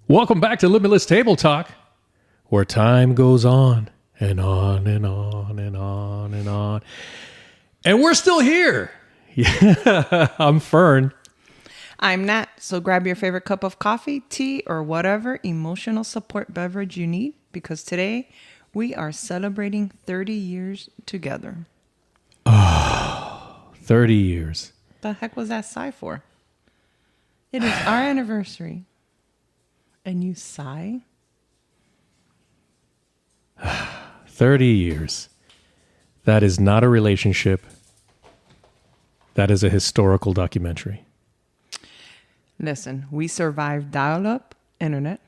Welcome back to Limitless Table Talk, where time goes on and on and on and on and on. And we're still here. Yeah, I'm Fern. I'm Nat. So grab your favorite cup of coffee, tea, or whatever emotional support beverage you need, because today we are celebrating 30 years together. Oh, 30 years. The heck was that sigh for? It is our anniversary. And you sigh? 30 years. That is not a relationship. That is a historical documentary. Listen, we survived dial-up internet.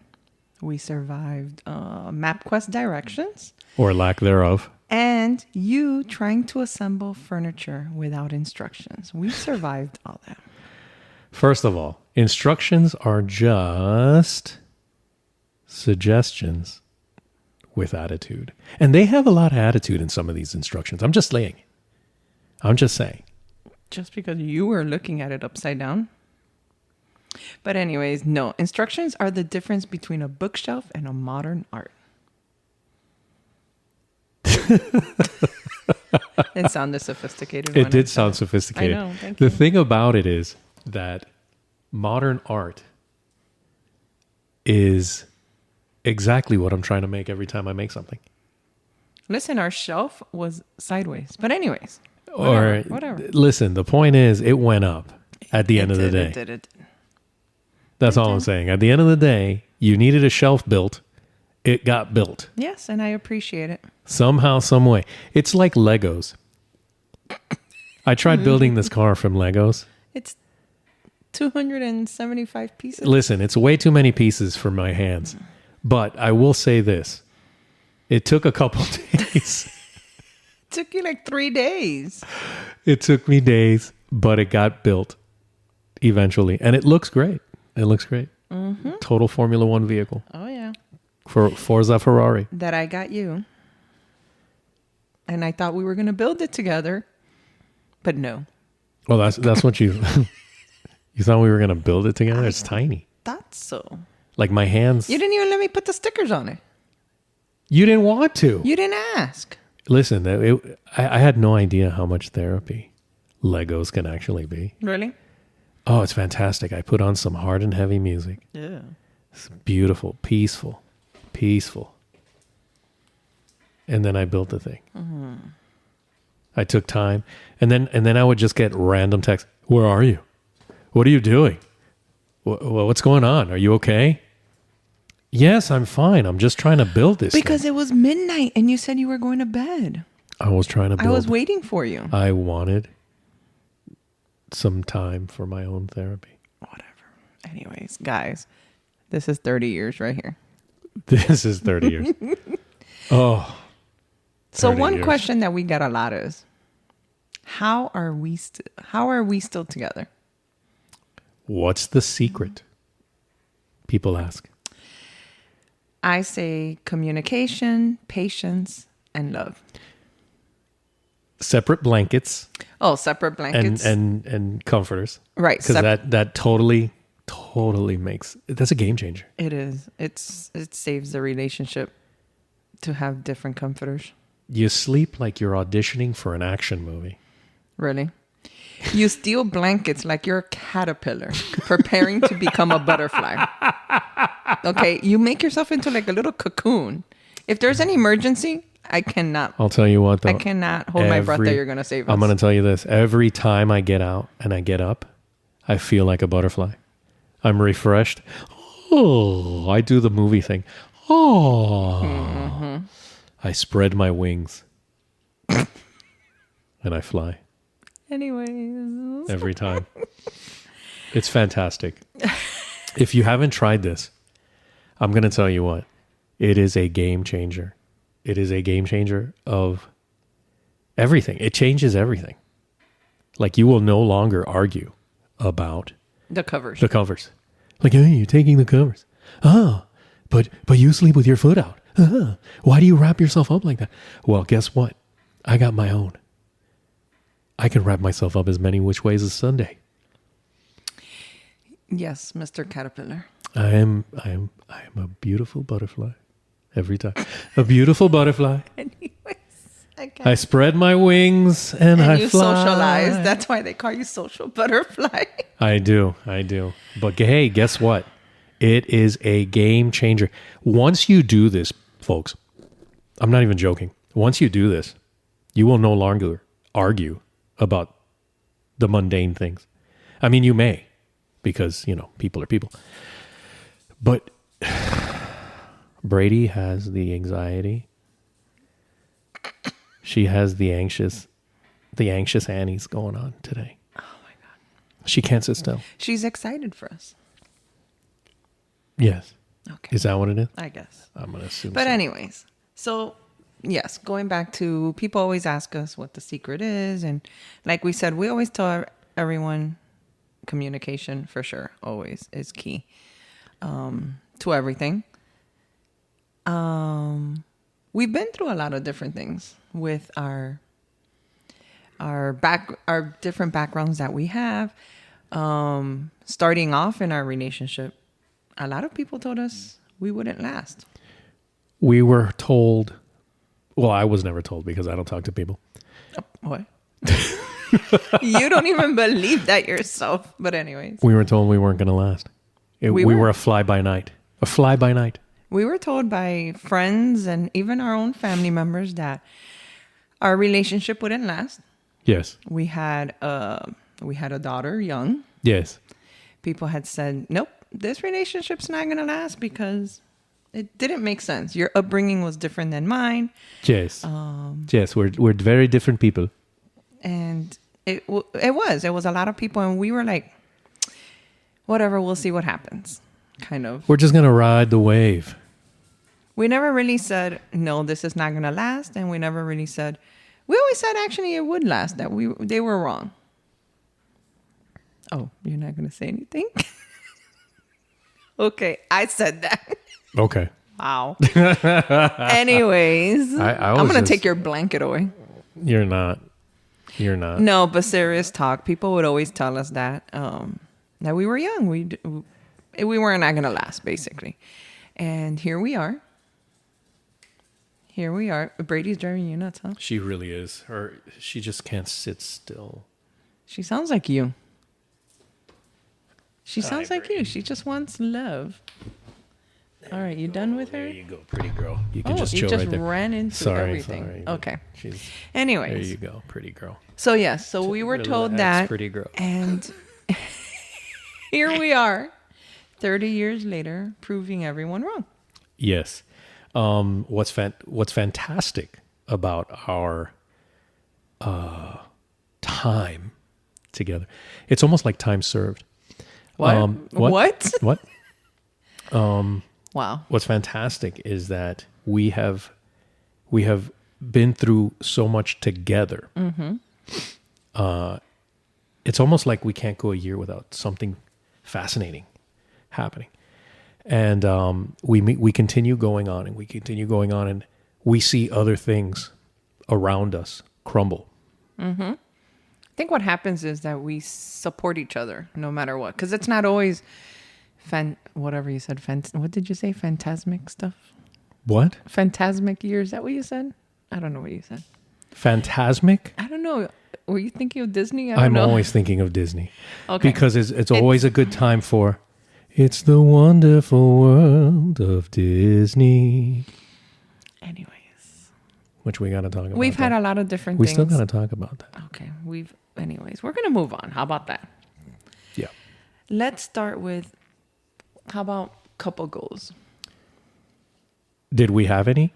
We survived MapQuest directions. Or lack thereof. And you trying to assemble furniture without instructions. We survived all that. First of all, instructions are just suggestions with attitude. And they have a lot of attitude in some of these instructions. I'm just saying. Just because you were looking at it upside down. But anyways, no. Instructions are the difference between a bookshelf and a modern art. It sounded sophisticated. It did sound sophisticated. I know, thank you. The thing about it is that modern art is exactly what I'm trying to make every time I make something. Listen, our shelf was sideways. But anyways, whatever. Listen, the point is it went up at the end of the day. It did. That's all I'm saying. At the end of the day, you needed a shelf built. It got built. Yes, and I appreciate it. Somehow, some way. It's like Legos. I tried building this car from Legos. It's 275 pieces. Listen, it's way too many pieces for my hands. But I will say this. It took a couple days. It took you like 3 days. It took me days, but it got built eventually. And it looks great. It looks great. Mm-hmm. Total Formula One vehicle. Oh, yeah. For Forza Ferrari. That I got you. And I thought we were going to build it together. But no. Well, that's what you... You thought we were going to build it together? It's tiny. Thought so. Like my hands... You didn't even let me put the stickers on it. You didn't want to. You didn't ask. Listen, I had no idea how much therapy Legos can actually be. Really? Oh, it's fantastic. I put on some hard and heavy music. Yeah. It's beautiful, peaceful. And then I built the thing. Mm-hmm. I took time. And then I would just get random texts. Where are you? What are you doing? What's going on? Are you okay? Yes, I'm fine. I'm just trying to build this Because thing. it was midnight and you said you were going to bed. I was trying to build. I was waiting for you. I wanted some time for my own therapy. Whatever. Anyways, guys, this is 30 years right here. This is 30 years. Oh. So one question that we get a lot is, how are we still together? What's the secret? People ask. I say communication, patience, and love. Separate blankets. Oh, separate blankets. And comforters. Right. Because that totally makes... That's a game changer. It is. It saves the relationship to have different comforters. You sleep like you're auditioning for an action movie. Really? You steal blankets like you're a caterpillar preparing to become a butterfly. Okay, you make yourself into like a little cocoon. If there's an emergency, I cannot. I'll tell you what, though. I cannot hold my breath that you're going to save us. I'm going to tell you this. Every time I get out and I get up, I feel like a butterfly. I'm refreshed. Oh, I do the movie thing. Oh. Mm-hmm. I spread my wings. And I fly. Anyways. Every time. It's fantastic. If you haven't tried this, I'm going to tell you what. It is a game changer. It is a game changer of everything. It changes everything. Like you will no longer argue about the covers. Like, hey, you're taking the covers. Oh, but you sleep with your foot out. Why do you wrap yourself up like that? Well, guess what? I got my own. I can wrap myself up as many which ways as Sunday. Yes, Mr. Caterpillar. I am a beautiful butterfly every time. A beautiful butterfly. Anyways, I I spread my wings and I you fly. socialize. That's why they call you social butterfly. I do. But hey, guess what? It is a game changer. Once you do this, folks, I'm not even joking. Once you do this, you will no longer argue about the mundane things. I mean, you may, because, people are people. But Brady has the anxiety. She has the anxious Annies going on today. Oh my God. She can't sit still. She's excited for us. Yes. Okay. Is that what it is? I guess. I'm going to assume But so. anyways, so yes, going back to people always ask us what the secret is. And like we said, we always tell everyone communication for sure always is key to everything. We've been through a lot of different things with our different backgrounds that we have. Starting off in our relationship, a lot of people told us we wouldn't last. We were told, well, I was never told because I don't talk to people. Oh, what? You don't even believe that yourself. But anyways. We were told we weren't going to last. We were a fly by night. A fly by night. We were told by friends and even our own family members that our relationship wouldn't last. Yes. We had a daughter young. Yes. People had said, nope, this relationship's not going to last because it didn't make sense. Your upbringing was different than mine. Yes. Yes, we're very different people. And it was a lot of people. And we were like, whatever, we'll see what happens. Kind of. We're just going to ride the wave. We never really said, no, this is not going to last. And we never really said, we always said actually it would last, that they were wrong. Oh, you're not going to say anything? Okay, I said that. Okay. Wow. Anyways, I'm going to take your blanket away. You're not. No, but serious talk. People would always tell us that we were young. We were not going to last, basically. And here we are. Brady's driving you nuts, huh? She really is. She just can't sit still. She sounds like you. She sounds Hi, like you. Brady. She just wants love. All right, you done with her? There you go, pretty girl. You can just you chill just right there. ran into everything. Sorry. Okay. There Anyways. you go, pretty girl. So yes, so we were told that, pretty girl. and here we are, 30 years later, proving everyone wrong. Yes. What's fantastic about our time together? It's almost like time served. What? What? Wow. What's fantastic is that we have been through so much together. Mm-hmm. It's almost like we can't go a year without something fascinating happening. And we continue going on, and we see other things around us crumble. Mm-hmm. I think what happens is that we support each other no matter what, because it's not always whatever you said. What did you say? Phantasmic stuff? What? Phantasmic years? Is that what you said? I don't know what you said. Phantasmic? I don't know. Were you thinking of Disney? I'm always thinking of Disney. Okay. Because it's always a good time for It's the Wonderful World of Disney. Anyways. Which we got to talk about. We've had a lot of different we things. still got to talk about that. Okay. Anyways, we're going to move on. How about that? Yeah. Let's start with, how about couple goals? Did we have any?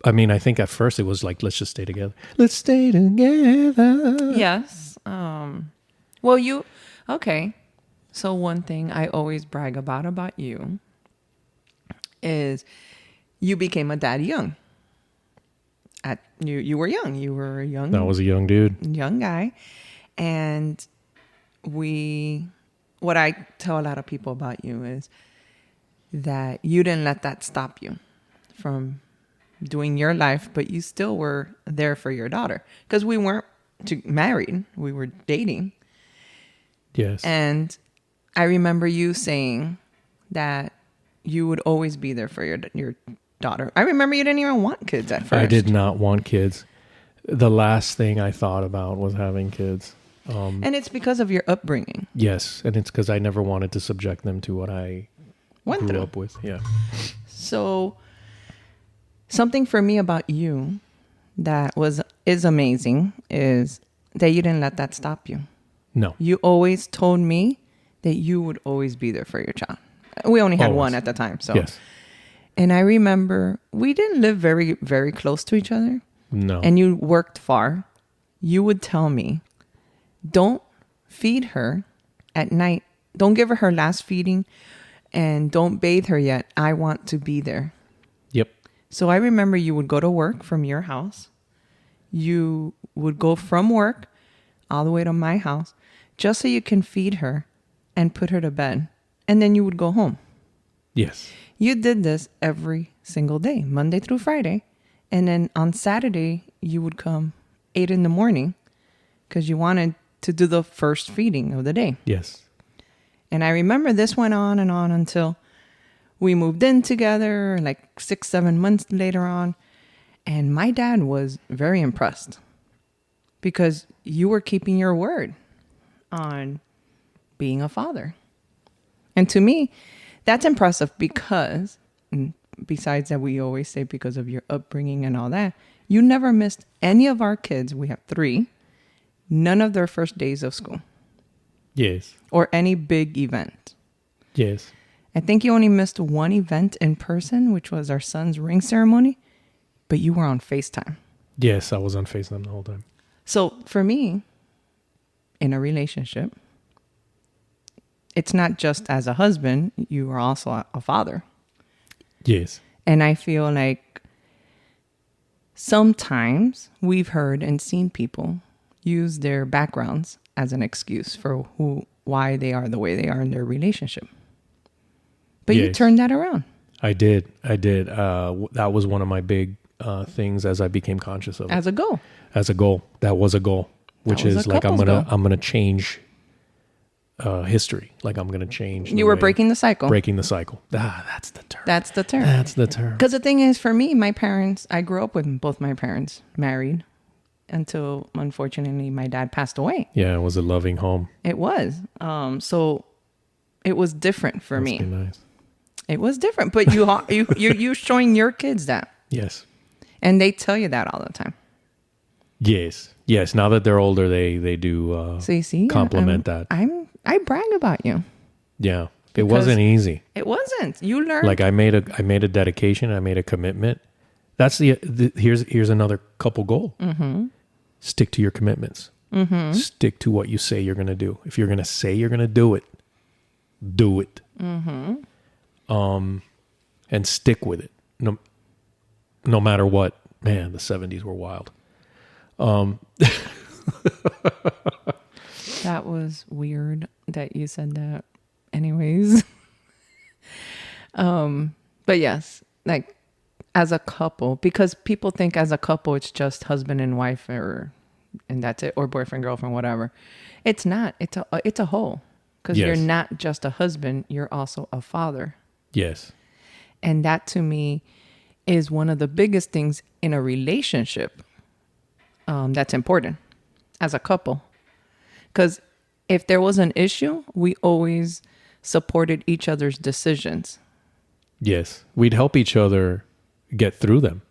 I mean, I think at first it was like, let's just stay together. Let's stay together. Yes. Okay. So one thing I always brag about you is you became a dad young. You were young. You were a young. I was a young dude. Young guy. And what I tell a lot of people about you is that you didn't let that stop you from doing your life, but you still were there for your daughter, because we weren't married. We were dating. Yes. And I remember you saying that you would always be there for your daughter. I remember you didn't even want kids at first. I did not want kids. The last thing I thought about was having kids. And it's because of your upbringing. Yes, and it's because I never wanted to subject them to what I grew up with. Yeah. So something for me about you that is amazing is that you didn't let that stop you. No. You always told me that you would always be there for your child. We only had Always. one at the time. So Yes. And I remember we didn't live very, very close to each other. No. And you worked far. You would tell me, don't feed her at night. Don't give her her last feeding and don't bathe her yet. I want to be there. Yep. So I remember you would go to work from your house. You would go from work all the way to my house just so you can feed her and put her to bed. And then you would go home. Yes. You did this every single day, Monday through Friday. And then on Saturday, you would come 8 in the morning because you wanted to do the first feeding of the day. Yes. And I remember this went on and on until we moved in together, like 6-7 months later on. And my dad was very impressed because you were keeping your word on being a father. And to me, that's impressive because, besides that, we always say because of your upbringing and all that, you never missed any of our kids. We have 3, none of their first days of school. Yes. Or any big event. Yes. I think you only missed one event in person, which was our son's ring ceremony, but you were on FaceTime. Yes, I was on FaceTime the whole time. So for me, in a relationship, it's not just as a husband, you are also a father. Yes. And I feel like sometimes we've heard and seen people use their backgrounds as an excuse for why they are the way they are in their relationship. But you turned that around. I did. That was one of my big things as I became conscious of it. As a goal. That was a goal, which is like I'm gonna change history. Like I'm gonna change. You were breaking the cycle. Breaking the cycle. That's the term. That's the term. That's the term. Because the thing is, for me, my parents, I grew up with both my parents married until, unfortunately, my dad passed away. Yeah, it was a loving home. It was. So it was different for me. Nice. It was different, but you're showing your kids that. Yes. And they tell you that all the time. Yes. Yes. Now that they're older, they do So you see, compliment that. I brag about you. Yeah. It wasn't easy. It wasn't. You learned. Like I made a dedication. I made a commitment. That's here's another couple goal. Mm-hmm. Stick to your commitments. Mm-hmm. Stick to what you say you're going to do. If you're going to say you're going to do it, do it. Mm-hmm. And stick with it. No matter what. Man, the 70s were wild. That was weird that you said that. Anyways. But yes, like as a couple, because people think as a couple, it's just husband and wife and that's it, or boyfriend, girlfriend, whatever. It's not. It's a whole. Because you're not just a husband, you're also a father. Yes. And that to me is one of the biggest things in a relationship that's important as a couple. Because if there was an issue, we always supported each other's decisions. Yes. We'd help each other get through them.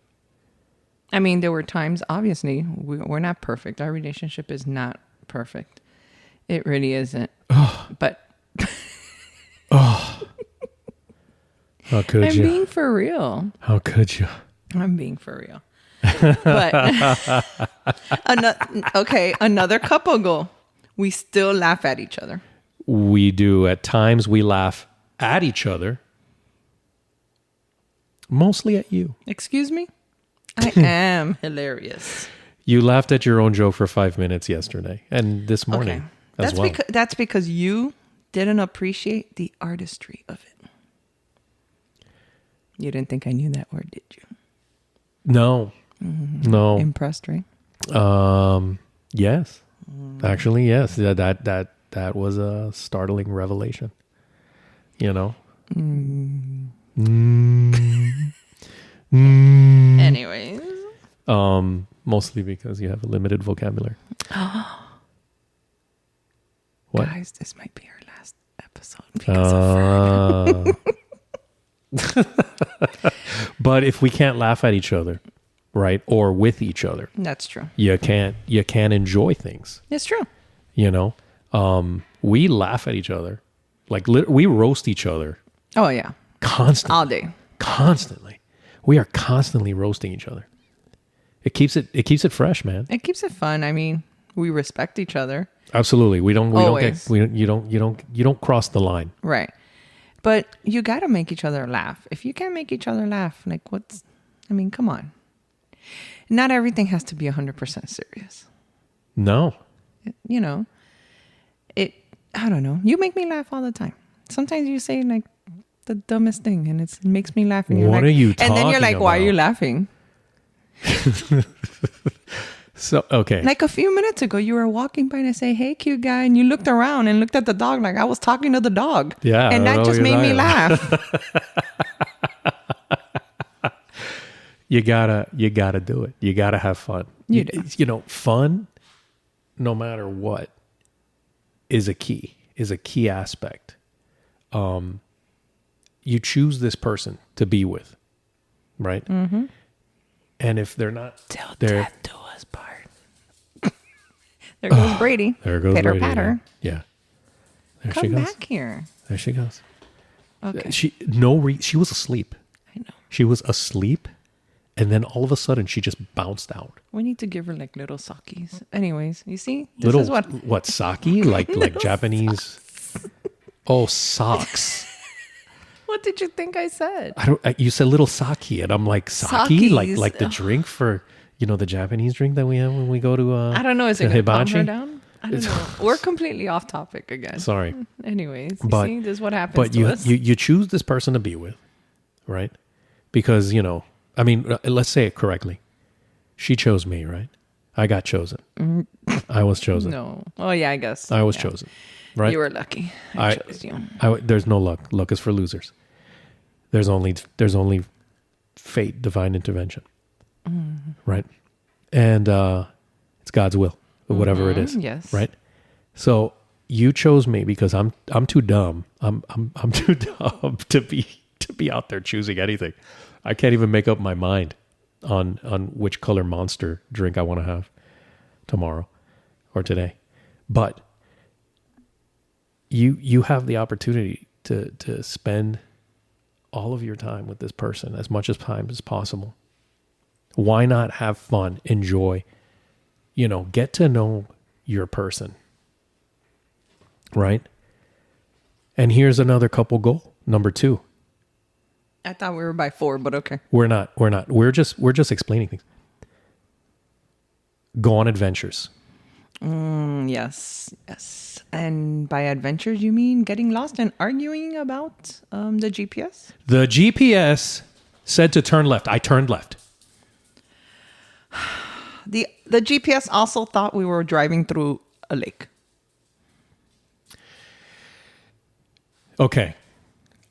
I mean, there were times, obviously, we're not perfect. Our relationship is not perfect. It really isn't. But how could I'm you? being for real. How could you? I'm being for real. But another couple goal. We still laugh at each other. We do. At times we laugh at each other. Mostly at you. Excuse me? I am hilarious. You laughed at your own joke for 5 minutes yesterday and this morning as well. That's because you didn't appreciate the artistry of it. You didn't think I knew that word, did you? No. Mm-hmm. No. Impressed, right? Yes. Actually, yes. That that was a startling revelation. You know? Anyways. Mostly because you have a limited vocabulary. What? Guys, this might be our last episode because of Fern. But if we can't laugh at each other, right, or with each other, That's true. you can't enjoy things. It's true. You know, we laugh at each other, like we roast each other Oh, yeah. constantly, All day. constantly. We are constantly roasting each other. It keeps it fresh, man. It keeps it fun. I mean, we respect each other. Absolutely. We don't Always. you don't cross the line. Right. But you got to make each other laugh. If you can't make each other laugh, like come on. Not everything has to be 100% serious. No. You know, I don't know. You make me laugh all the time. Sometimes you say like the dumbest thing and it makes me laugh. And you're What like, are you and then you're talking like, why are you about? laughing? So, okay. Like a few minutes ago, you were walking by and I say, hey, cute guy. And you looked around and looked at the dog like I was talking to the dog. Yeah, I And don't know that just what made you're me talking laugh. You gotta do it. You gotta have fun. You do. You know, fun, no matter what, is a key aspect. You choose this person to be with, right? Mm-hmm. And if they're not, Till they're death do us part. There goes Brady. there goes Pitter Brady patter. again. Yeah, there she Come goes. back here. There she goes. Okay. She was asleep. I know. She was asleep, and then all of a sudden she just bounced out. We need to give her like little sakis. Anyways, you see, this is What sake like Japanese. Oh, socks. What did you think I said? You said little sake, and I'm like sake, Sakis. like the drink for the Japanese drink that we have when we go to. I don't know. Is it to going to calm her hibachi? down? I don't know. We're completely off topic again. Sorry, Anyways, you but see, this is what happens but to us. you choose this person to be with, right? Because I mean, let's say it correctly. She chose me, right? I got chosen. I was chosen. No. Oh yeah, I guess. I was Yeah. chosen, right? You were lucky. I chose you. There's no luck. Luck is for losers. There's only fate, divine intervention, right? And it's God's will, whatever it is. Yes. Right. So you chose me because I'm too dumb. I'm too dumb to be out there choosing anything. I can't even make up my mind on which color Monster drink I want to have tomorrow or today. But you have the opportunity to spend all of your time with this person, as much as time as possible. Why not have fun, enjoy, get to know your person, right? And here's another couple goal, number 2. I thought we were by 4, but okay. We're not. We're just explaining things. Go on adventures. Yes. And by adventures, you mean getting lost and arguing about the GPS? The GPS said to turn left. I turned left. The GPS also thought we were driving through a lake. Okay.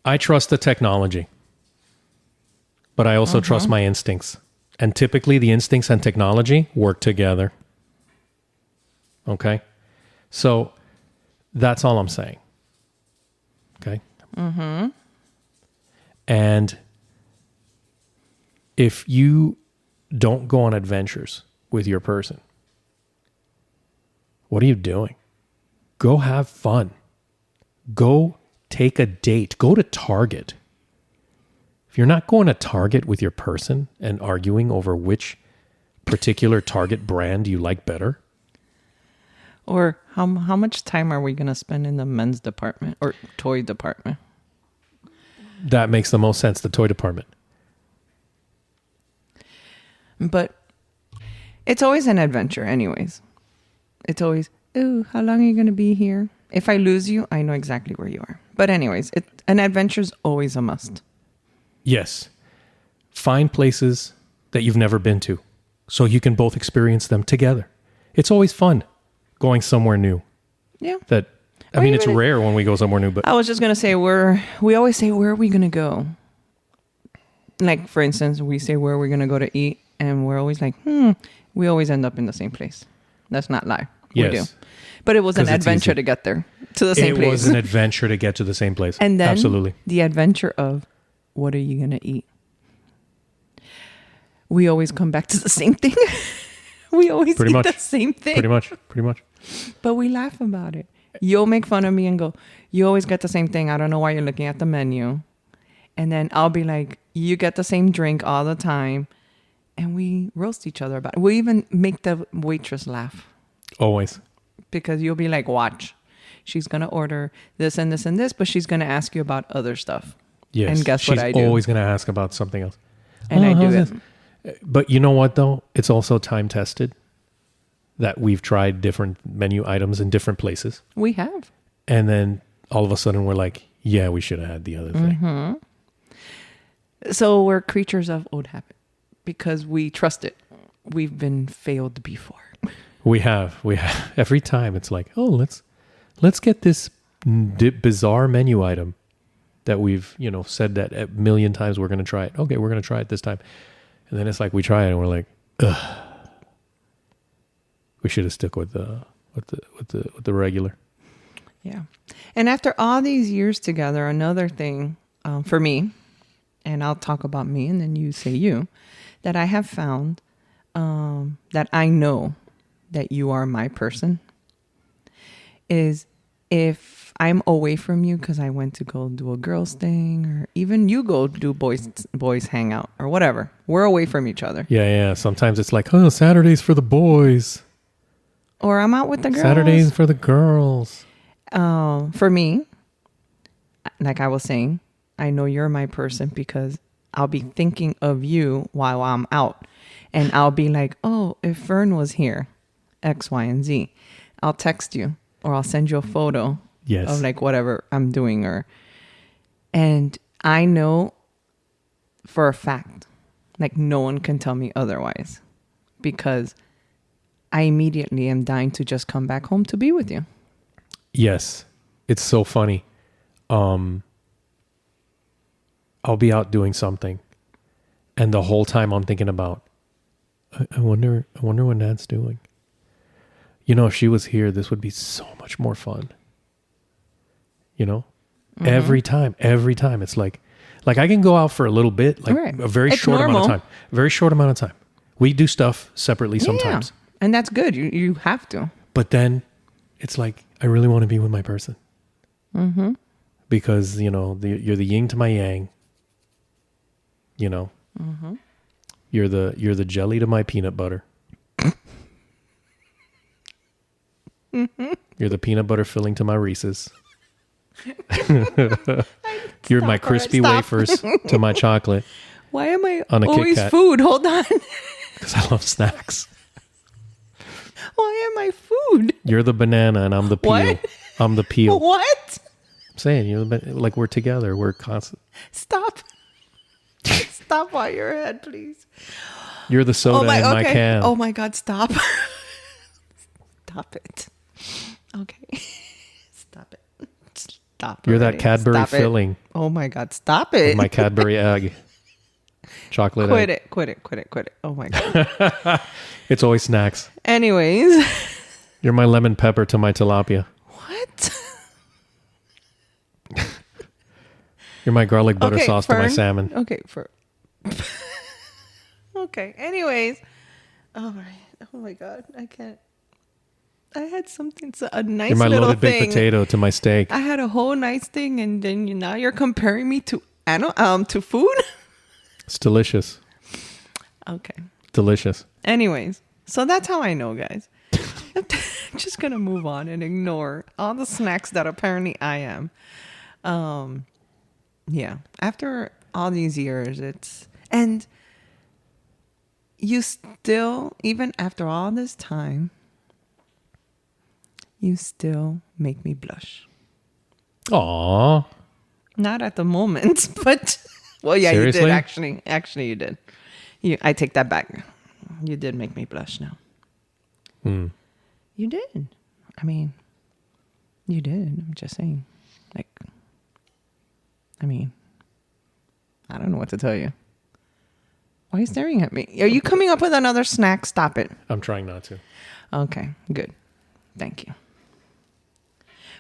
I trust the technology, but I also trust my instincts. And typically the instincts and technology work together. Okay? So that's all I'm saying. Okay? Mm-hmm. And if you don't go on adventures with your person, what are you doing? Go have fun. Go take a date. Go to Target. If you're not going to Target with your person and arguing over which particular Target brand you like better, Or how much time are we going to spend in the men's department or toy department? that makes the most sense, the toy department. But it's always an adventure anyways. It's always, ooh, how long are you going to be here? If I lose you, I know exactly where you are. But anyways, an adventure is always a must. Yes. Find places that you've never been to so you can both experience them together. It's always fun going somewhere new Yeah. that I mean, it's rare when we go somewhere new, but I was just gonna say we always say, where are we gonna go? Like, for instance, we say where we're gonna go to eat, and we're always like, we always end up in the same place. Let's not lie. yes. We do. But it was an 'Cause it's adventure easy. to get there, to the same It place. was an adventure to get to the same place. And then absolutely. the adventure of, what are you gonna eat? We always come back to the same thing. We always Pretty eat much. the same thing. Pretty much. But we laugh about it. You'll make fun of me and go, you always get the same thing. I don't know why you're looking at the menu. And then I'll be like, you get the same drink all the time. And we roast each other about it. We even make the waitress laugh. Always. Because you'll be like, watch. She's going to order this and this and this, but she's going to ask you about other stuff. Yes. And guess what I do? She's always going to ask about something else. And I do how's it. this? But you know what, though? It's also time tested that we've tried different menu items in different places. We have. And then all of a sudden we're like, yeah, we should have had the other thing. Mm-hmm. So we're creatures of old habit because we trust it. We've been failed before. We have. Every time it's like, oh, let's get this bizarre menu item that we've, said that a million times we're going to try it. Okay, we're going to try it this time. And then it's like we try it and we're like, ugh. We should have stuck with the regular. Yeah. And after all these years together, another thing for me, and I'll talk about me and then you say you, that I have found that I know that you are my person is if I'm away from you because I went to go do a girls thing, or even you go do boys hangout or whatever. We're away from each other. Yeah. Sometimes it's like, oh, Saturday's for the boys. Or I'm out with the girls. Saturdays for the girls. For me, like I was saying, I know you're my person because I'll be thinking of you while I'm out. And I'll be like, oh, if Fern was here, X, Y, and Z, I'll text you or I'll send you a photo of like whatever I'm doing. And I know for a fact, like no one can tell me otherwise because I immediately am dying to just come back home to be with you. Yes. It's so funny. I'll be out doing something and the whole time I'm thinking about, I wonder what Nat's doing. If she was here, this would be so much more fun. Mm-hmm. Every time it's like I can go out for a little bit, like right. A very short amount of time. We do stuff separately sometimes. Yeah. And that's good. You have to. But then it's like, I really want to be with my person. Mm-hmm. Because, you're the yin to my yang. Mm-hmm. You're the jelly to my peanut butter. Mm-hmm. You're the peanut butter filling to my Reese's. You're my crispy wafers to my chocolate. Why am I on a always Kit Kat. Food? Hold on. Because I love snacks. Why am I food? You're the banana and I'm the peel. What? I'm the peel. What? I'm saying, like we're together. We're constant. Stop. Stop while you're ahead, please. You're the soda in my can. Oh my God, stop. Stop it. Okay. Stop it. Stop it. You're that Cadbury filling. Oh my God, stop it. My Cadbury egg. Chocolate egg. Quit it. Oh my God. It's always snacks. Anyways. You're my lemon pepper to my tilapia. What? You're my garlic butter sauce to my salmon. Okay, okay. Anyways. All right. Oh my God. I can't. I had something, a nice You're my little loaded thing. baked potato to my steak. I had a whole nice thing, and then now you're comparing me to food. It's delicious. Okay. Delicious. Anyways, so that's how I know, guys. I'm just gonna move on and ignore all the snacks that apparently I am. Yeah. After all these years, and you still, even after all this time, you still make me blush. Aww. Not at the moment, but well, yeah, Seriously? You did actually. Actually, you did. I take that back. You did make me blush now. You did. I mean, You did. I'm just saying. Like, I mean, I don't know what to tell you. Why are you staring at me? Are you coming up with another snack? Stop it. I'm trying not to. Okay, good. Thank you.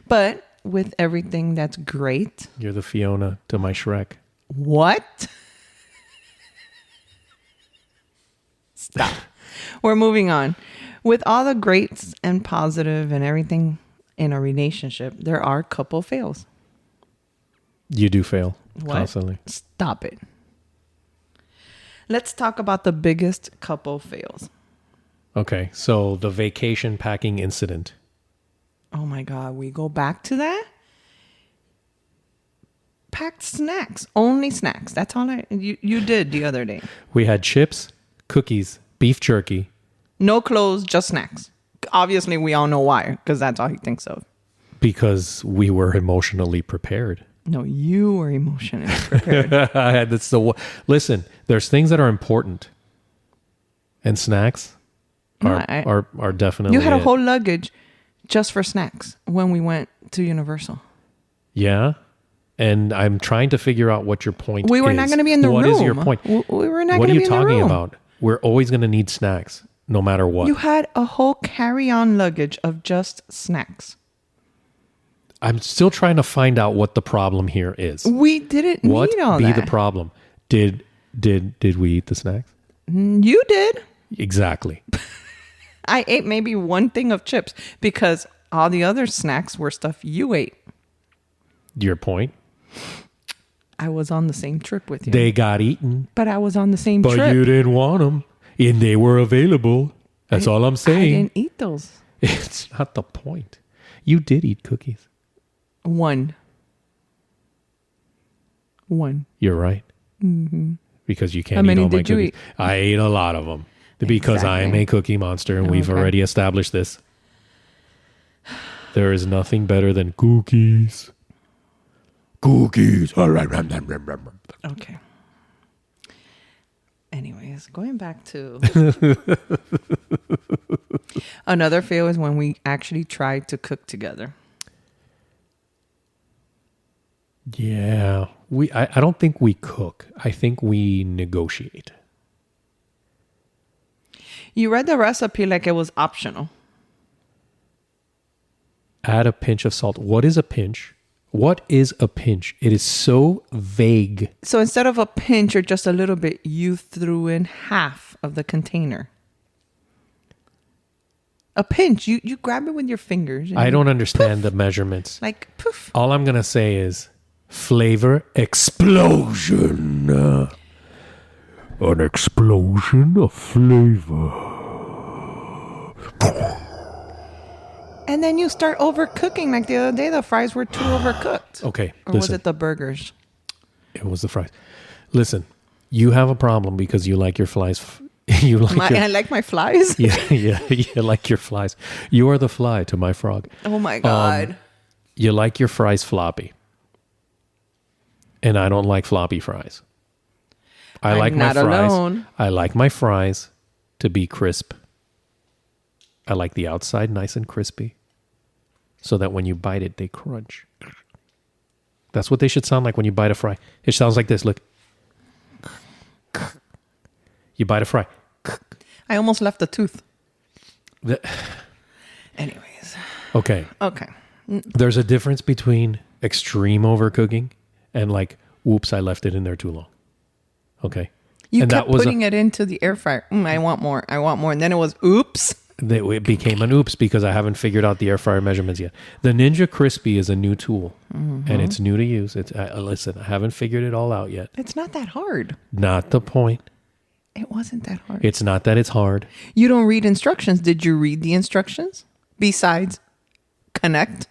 But with everything that's great. You're the Fiona to my Shrek. What? Stop. We're moving on. With all the greats and positive and everything in a relationship, there are couple fails. You do fail What? constantly. Stop it. Let's talk about the biggest couple fails. Okay, so the vacation packing incident. Oh my God, we go back to that? Packed snacks. Only snacks. That's all you did the other day. We had chips, cookies, beef jerky. No clothes, just snacks. Obviously, we all know why, because that's all he thinks of. Because we were emotionally prepared. No, you were emotionally prepared. That's listen, there's things that are important. And snacks are definitely You had a it. whole luggage just for snacks when we went to Universal. Yeah. And I'm trying to figure out what your point is. We were not going to be in the room. What is your point? We were not What going to are be you in the room. talking about? We're always going to need snacks, no matter what. You had a whole carry-on luggage of just snacks. I'm still trying to find out what the problem here is. We didn't What need all be that. the problem? Did we eat the snacks? You did. Exactly. I ate maybe one thing of chips because all the other snacks were stuff you ate. Your point? I was on the same trip with you. They got eaten, But I was on the same but trip. you didn't want them, and they were available. That's all I'm I saying. didn't eat those. It's not the point. You did eat cookies. One. You're right. Mm-hmm. Because you can't How eat many all my did you cookies. eat? I ate a lot of them because I am Exactly. a cookie monster, and we've Okay. already established this. There is nothing better than cookies. Cookies. Okay. Anyways, going back to another fail is when we actually tried to cook together. Yeah. I don't think we cook. I think we negotiate. You read the recipe like it was optional. Add a pinch of salt. What is a pinch? What is a pinch? It is so vague. So instead of a pinch or just a little bit, you threw in half of the container. A pinch, you grab it with your fingers. And I you don't understand poof, the measurements. like poof. All I'm going to say is flavor explosion. An explosion of flavor. And then you start overcooking. Like the other day, the fries were too overcooked. Okay, Or was listen. it the burgers? It was the fries. Listen, you have a problem because you like your flies. You like your, I like my flies. you like your flies. You are the fly to my frog. Oh my God. You like your fries floppy. And I don't like floppy fries. I I'm like my not fries. alone. I like my fries to be crisp. I like the outside nice and crispy so that when you bite it, they crunch. That's what they should sound like when you bite a fry. It sounds like this. Look. You bite a fry. I almost left a tooth. The- Anyways. Okay. Okay. There's a difference between extreme overcooking and like, whoops, I left it in there too long. Okay. You And kept that was putting it into the air fryer. I want more. I want more. And then it was, oops. it became an oops because I haven't figured out the air fryer measurements yet. The Ninja Crispy is a new tool and it's new to use. It's listen, I haven't figured it all out yet. It's not that hard. Not the point. It wasn't that hard. It's not that it's hard. You don't read instructions. Did you read the instructions? Besides connect?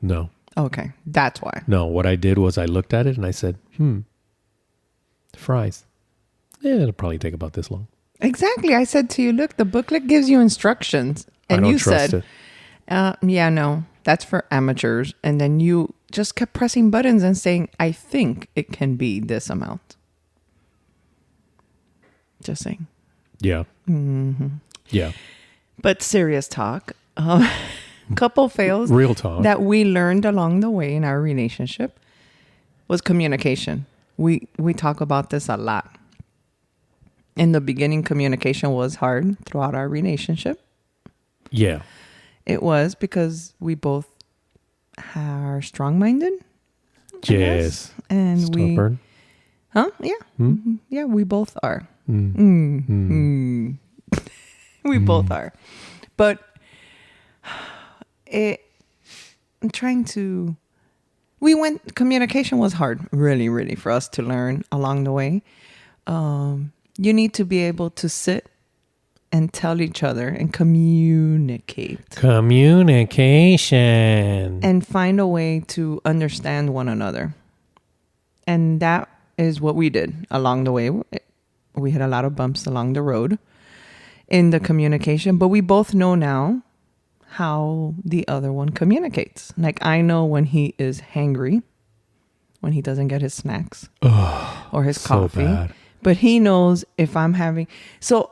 No. Okay. That's why. No, what I did was I looked at it and I said, fries. Yeah, it'll probably take about this long. Exactly. I said to you, look, the booklet gives you instructions. And I don't you trust said, it. yeah, no, that's for amateurs. And then you just kept pressing buttons and saying, I think it can be this amount. Just saying. Yeah. Yeah. But serious talk. couple fails Real talk. that we learned along the way in our relationship was communication. We talk about this a lot. In the beginning, communication was hard throughout our relationship. Yeah. It was because we both are strong-minded. Yes. And Stubborn. Yeah. Hmm? Yeah, we both are. Mm. We both are. But I'm trying to... Communication was hard, really, really, for us to learn along the way. You need to be able to sit and tell each other and communicate. Communication. And find a way to understand one another. And that is what we did along the way. We had a lot of bumps along the road in the communication, but we both know now how the other one communicates. Like, I know when he is hangry, when he doesn't get his snacks or his coffee. Bad. But he knows if I'm having... So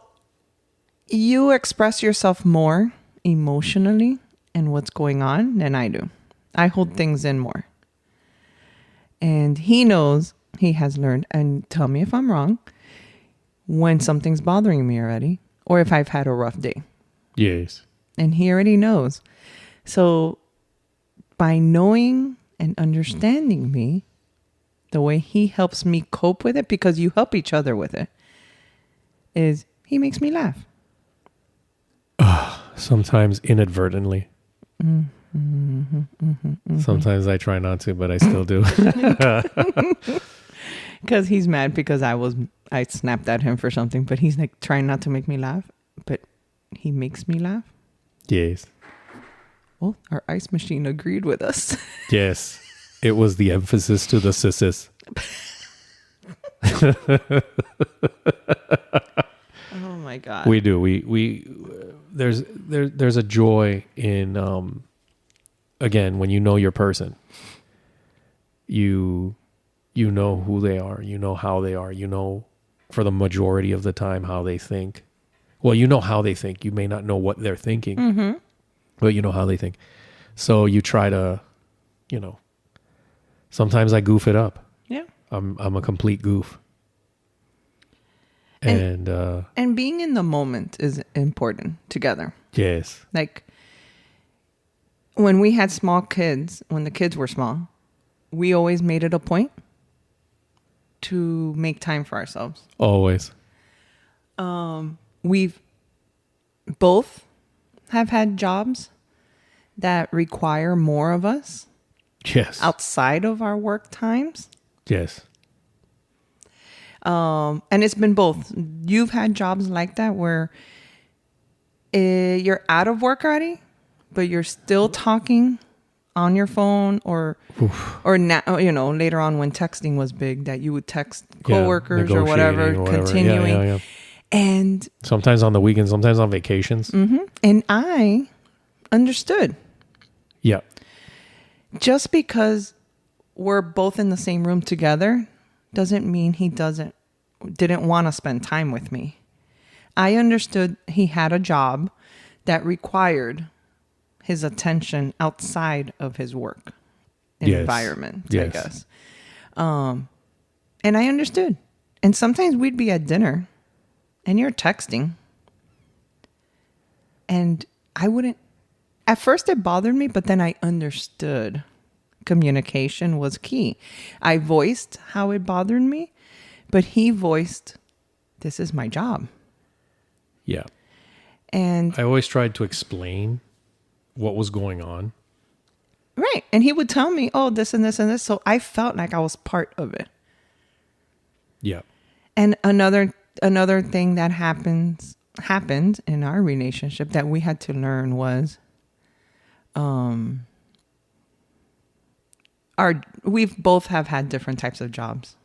you express yourself more emotionally and what's going on than I do. I hold things in more. And he knows, he has learned, and tell me if I'm wrong, when something's bothering me already, or if I've had a rough day. Yes. And he already knows. So by knowing and understanding me, the way he helps me cope with it, because you help each other with it, is he makes me laugh. Sometimes inadvertently. Sometimes I try not to, but I still do. Because he's mad because I snapped at him for something, but he's like trying not to make me laugh, but he makes me laugh. Yes. Well, our ice machine agreed with us. Yes. It was the emphasis to the sisses. Oh my God. We do. We there's a joy in again, when you know your person. You know who they are, you know how they are, you know for the majority of the time how they think. Well, you know how they think. You may not know what they're thinking, but you know how they think. So you try to, sometimes I goof it up. Yeah. I'm a complete goof. And being in the moment is important together. yes. Like when we had small kids, when the kids were small, we always made it a point to make time for ourselves. Always. We've both have had jobs that require more of us Yes. outside of our work times. Yes. And it's been both. You've had jobs like that where you're out of work already, but you're still talking on your phone or now, later on when texting was big, that you would text coworkers or whatever, continuing. Yeah. And Sometimes on the weekends, sometimes on vacations. and I understood. Yeah. Just because we're both in the same room together doesn't mean he didn't want to spend time with me. I understood he had a job that required his attention outside of his work environment, I guess. And I understood. And sometimes we'd be at dinner and you're texting. And I wouldn't... At first it bothered me, but then I understood communication was key. I voiced how it bothered me, but he voiced, this is my job. Yeah. And I always tried to explain what was going on. right. And he would tell me, oh, this and this and this. So I felt like I was part of it. Yeah. And another thing that happened in our relationship that we had to learn was we've both have had different types of jobs.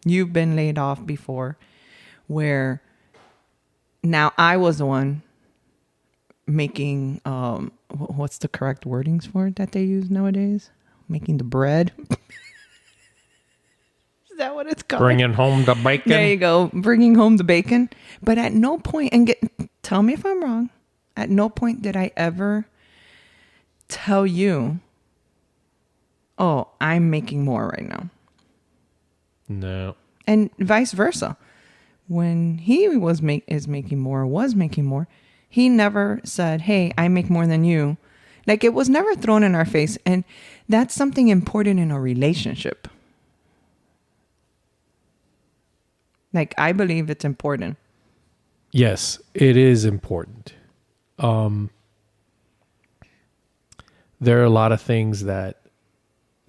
You've been laid off before, where now I was the one making what's the correct wordings for it that they use nowadays? Making the bread. Is that what it's called? Bringing home the bacon. There you go. Bringing home the bacon. But at no point, tell me if I'm wrong, At no point did I ever tell you, oh, I'm making more right now. No. And vice versa. When he was making more, he never said, hey, I make more than you. Like, it was never thrown in our face. And that's something important in a relationship. Like, I believe it's important. Yes, it is important. There are a lot of things that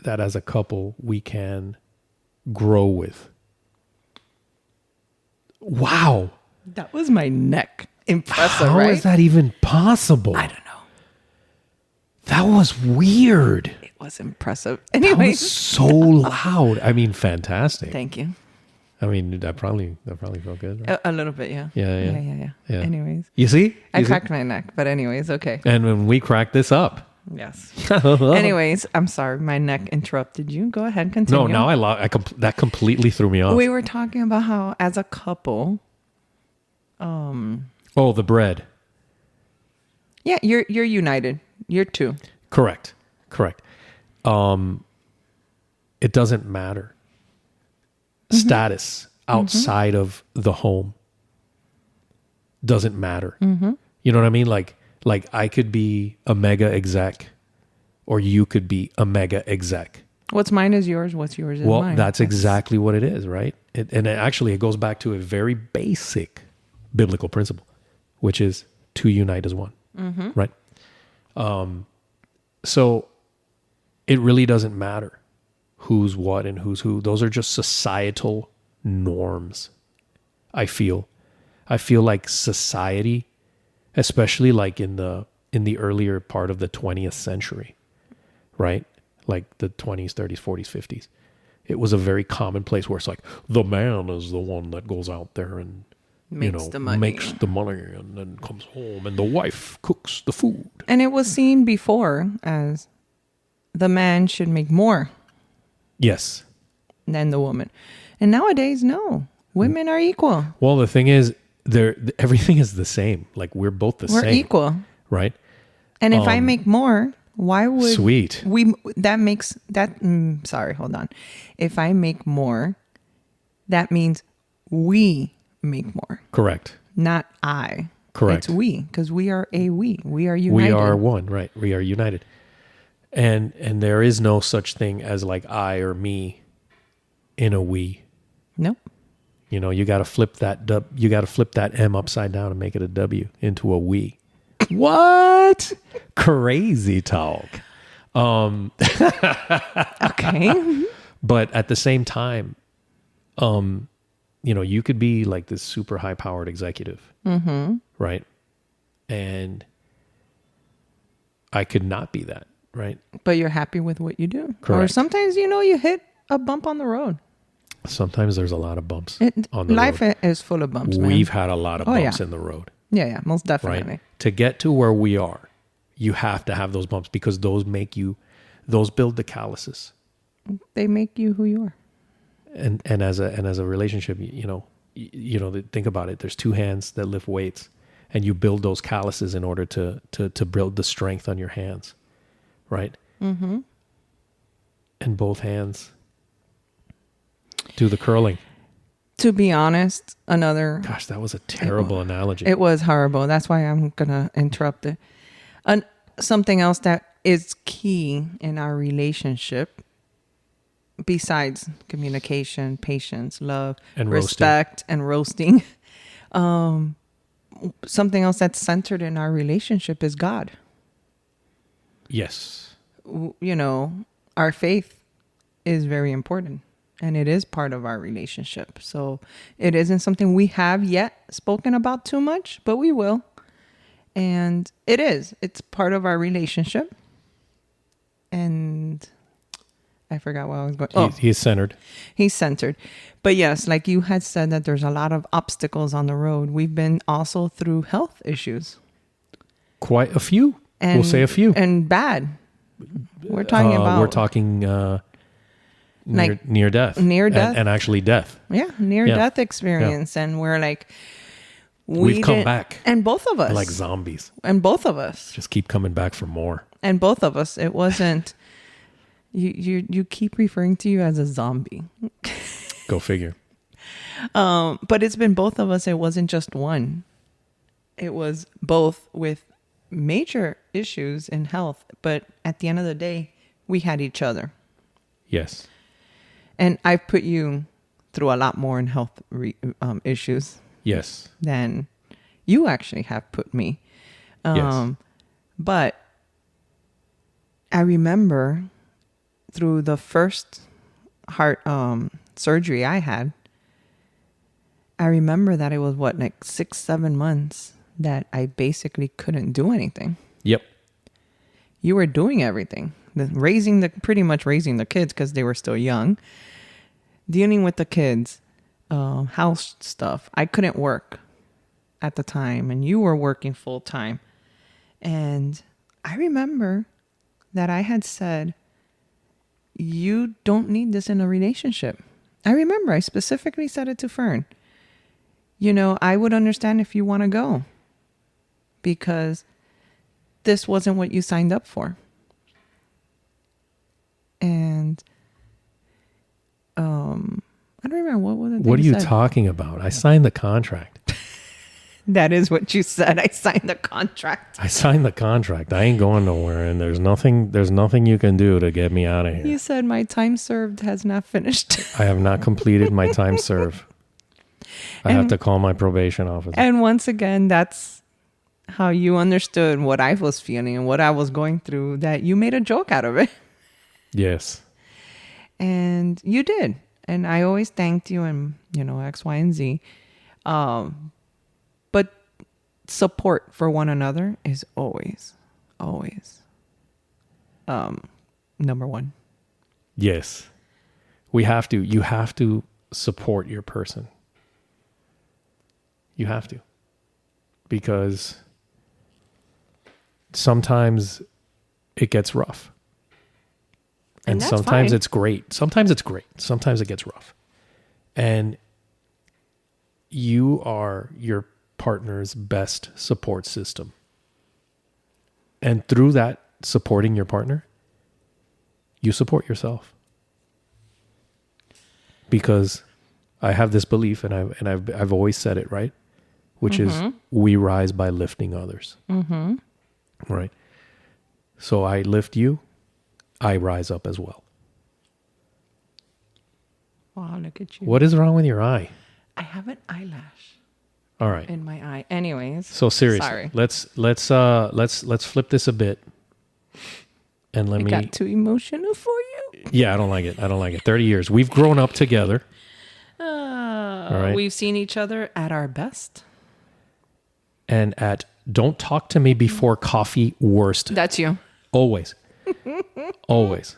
as a couple we can grow with. Wow. That was my neck. Impressive, How right? is that even possible? I don't know. That was weird. It was impressive. That Anyway, was so loud. I mean, fantastic. thank you. I mean, that probably felt good. Right? A little bit, yeah. Yeah. Anyways, You see? I cracked my neck, but anyways, okay. And when we cracked this up. Yes. Anyways, I'm sorry, my neck interrupted you. Go ahead, continue. No, now that completely threw me off. We were talking about how, as a couple, Oh, the bread. yeah, you're united. You're two. Correct. It doesn't matter. Status outside of the home doesn't matter. You know what I mean? Like I could be a mega exec, or you could be a mega exec. What's mine is yours. What's yours is Well, mine. that's exactly what it is, right? It goes back to a very basic biblical principle, which is to unite as one, right? So it really doesn't matter who's what and who's who. Those are just societal norms. I feel like society, especially like in the earlier part of the 20th century, right? Like the 20s, 30s, 40s, 50s. It was a very common place where it's like the man is the one that goes out there and makes the money and then comes home, and the wife cooks the food. And it was seen before as the man should make more Yes. than the woman. And nowadays, no. Women are equal. Well, the thing is, everything is the same. Like we're both the same. We're equal. Right? And if I make more, why would Sweet. sorry, hold on. If I make more, that means we make more. Correct. Not I. Correct. It's we, because we are we. We are united. We are one, right? We are united. And there is no such thing as like I or me in a we. Nope. You know, you got to flip that M upside down and make it a W into a we. What? Crazy talk. Okay. But at the same time, you could be like this super high powered executive, right? And I could not be that, right? But you're happy with what you do. Correct. Or sometimes, you hit a bump on the road. Sometimes there's a lot of bumps on the life road. is full of bumps, man. We've had a lot of bumps in the road. Yeah, most definitely. Right? To get to where we are, you have to have those bumps because those build the calluses. They make you who you are. And as a relationship, think about it. There's two hands that lift weights, and you build those calluses in order to build the strength on your hands, right? Mm-hmm. And both hands do the curling. To be honest, Gosh, that was a terrible analogy. It was horrible. That's why I'm gonna interrupt it. Something else that is key in our relationship, besides communication, patience, love, and respect, and roasting, something else that's centered in our relationship is God. Yes. Our faith is very important, and it is part of our relationship. So it isn't something we have yet spoken about too much, but we will. And it's part of our relationship. And I forgot what I was going. He's centered. He's centered. But yes, like you had said, that there's a lot of obstacles on the road. We've been also through health issues. Quite a few. We'll say a few. And bad. We're talking about. We're talking near death. Near death. And actually death. Yeah, near death experience. Yeah. And we're like, We've come didn't- back And both of us. like zombies. And both of us. Just keep coming back for more. And both of us. It wasn't... You keep referring to you as a zombie. Go figure. But it's been both of us. It wasn't just one. It was both with major issues in health. But at the end of the day, we had each other. Yes. And I've put you through a lot more in health issues Yes. than you actually have put me. Yes. But I remember through the first heart surgery I had, I remember that it was like 6-7 months that I basically couldn't do anything. Yep. You were doing everything, pretty much raising the kids because they were still young, dealing with the kids, house stuff. I couldn't work at the time, and you were working full time. And I remember that I had said, you don't need this in a relationship. I remember I specifically said it to Fern. I would understand if you want to go because this wasn't what you signed up for. And I don't remember what was it. What are you talking about? I signed the contract. That is what you said. I signed the contract. I signed the contract. I ain't going nowhere, and there's nothing you can do to get me out of here. You said my time served has not finished. I have not completed my time served. I have to call my probation officer. And once again, that's how you understood what I was feeling and what I was going through, that you made a joke out of it. Yes. And you did. And I always thanked you and, X, Y, and Z. But support for one another is always number one. Yes. You have to support your person. You have to. Because sometimes it gets rough. And that's sometimes fine. it's great. Sometimes it's great. Sometimes it gets rough. And you are your partner's best support system. And through that supporting your partner, you support yourself. Because I have this belief, and I've always said it, right? Which is we rise by lifting others. Mm-hmm. Right? So I lift you, I rise up as well. Wow, look at you. What is wrong with your eye? I have an eyelash All right. in my eye. Anyways. So seriously, Sorry. let's flip this a bit. And let I me got too emotional for you. Yeah, I don't like it. 30 years. We've grown up together. All right. We've seen each other at our best. And at don't talk to me before coffee worst. That's you. Always. Always.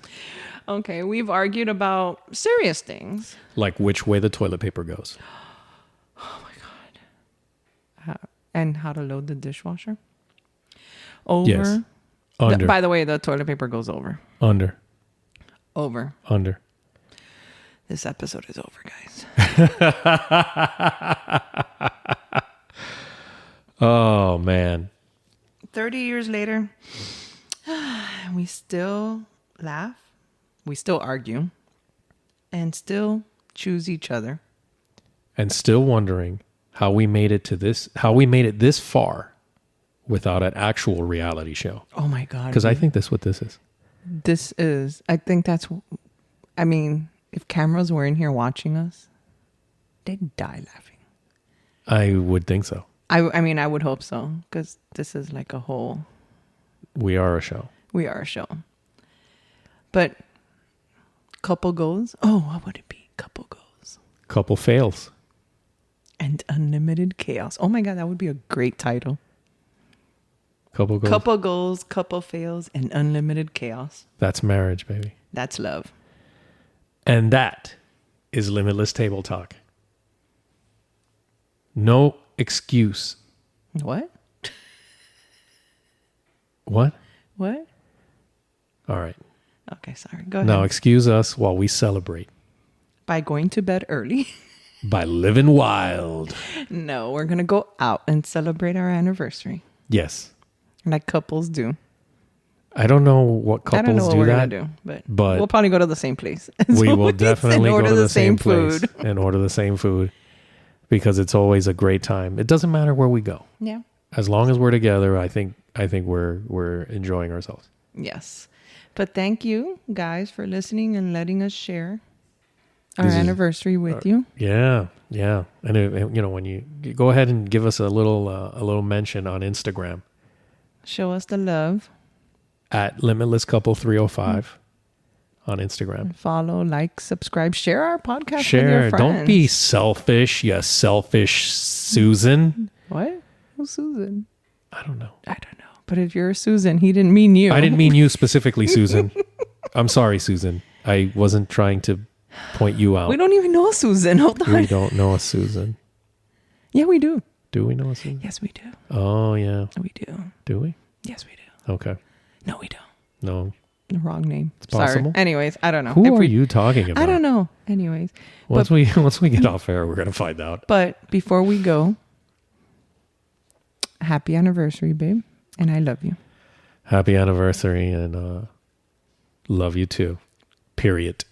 Okay, we've argued about serious things. Like which way the toilet paper goes. And how to load the dishwasher. Over. Yes. Under. By the way, the toilet paper goes over. Under. Over. Under. This episode is over, guys. Oh, man. 30 years later, we still laugh. We still argue. And still choose each other. And still wondering how we made it this far without an actual reality show. Oh my God. Because I think that's what this is. I think that's, if cameras were in here watching us, they'd die laughing. I would think so. I would hope so. Because this is like a whole... We are a show. We are a show. But couple goes. Oh, what would it be? Couple goes. Couple fails. And unlimited chaos. Oh my God, that would be a great title. Couple goes. Couple goals, couple fails, and unlimited chaos. That's marriage, baby. That's love. And that is Limitless Table Talk. No excuse. What? What? What? All right. Okay, sorry. Go ahead. Now excuse us while we celebrate. By going to bed early. by living wild. No, we're going to go out and celebrate our anniversary Yes. like couples do. I don't know what I don't know couples what do we're that, going to do, but but we'll probably go to the same place. we will definitely go to the same place food. and order the same food because it's always a great time. It doesn't matter where we go. Yeah. As long as we're together, I think we're enjoying ourselves. Yes. But thank you guys for listening and letting us share our This is- anniversary with you. Yeah, yeah. And when you go ahead and give us a little mention on Instagram Show us the love. at Limitless Couple 305 on Instagram. Follow, like, subscribe, share our podcast with Share. your friends. Don't be selfish, you selfish Susan. What? Who's Susan? I don't know. I don't know. But if you're Susan, he didn't mean you. I didn't mean you specifically, Susan. I'm sorry, Susan. I wasn't trying to point you out. We don't even know Susan. Hold on. We don't know a Susan. Yeah, we do. Do we know a Susan? Yes, we do. Oh, yeah. We do. Do we? Yes, we do. Okay. No, we don't. No. The wrong name. It's possible. Anyways, I don't know. Who are you talking about? I don't know. Anyways. Once we get off air, we're going to find out. But before we go, happy anniversary, babe. And I love you. Happy anniversary and love you too. Period.